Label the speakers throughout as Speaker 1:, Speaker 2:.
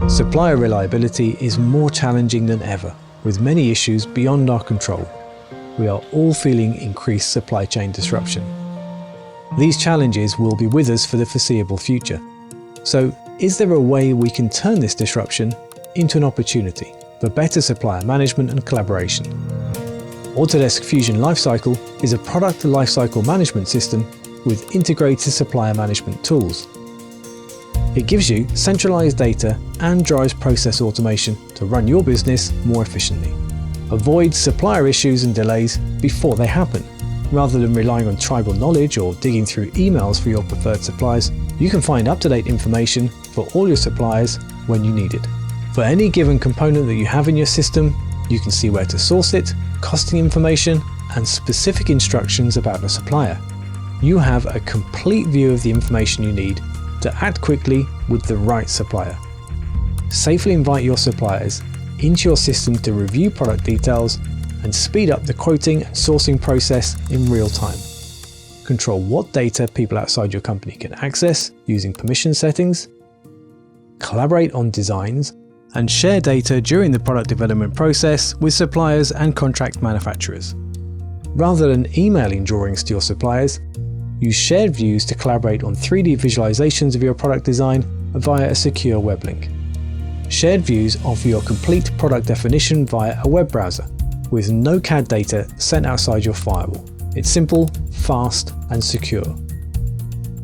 Speaker 1: Supplier reliability is more challenging than ever, with many issues beyond our control. We are all feeling increased supply chain disruption. These challenges will be with us for the foreseeable future. So, is there a way we can turn this disruption into an opportunity for better supplier management and collaboration? Autodesk Fusion Lifecycle is a product lifecycle management system with integrated supplier management tools. It gives you centralized data and drives process automation to run your business more efficiently. Avoid supplier issues and delays before they happen. Rather than relying on tribal knowledge or digging through emails for your preferred suppliers, you can find up-to-date information for all your suppliers when you need it. For any given component that you have in your system, you can see where to source it, costing information, and specific instructions about the supplier. You have a complete view of the information you need to act quickly with the right supplier. Safely invite your suppliers into your system to review product details and speed up the quoting and sourcing process in real time. Control what data people outside your company can access using permission settings. Collaborate on designs and share data during the product development process with suppliers and contract manufacturers. Rather than emailing drawings to your suppliers, use shared views to collaborate on 3D visualizations of your product design via a secure web link. Shared views offer your complete product definition via a web browser, with no CAD data sent outside your firewall. It's simple, fast, and secure.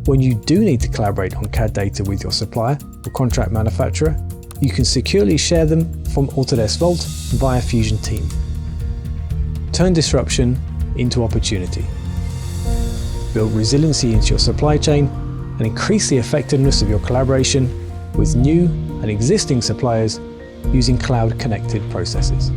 Speaker 1: When you do need to collaborate on CAD data with your supplier or contract manufacturer, you can securely share them from Autodesk Vault via Fusion Team. Turn disruption into opportunity. Build resiliency into your supply chain and increase the effectiveness of your collaboration with new and existing suppliers using cloud-connected processes.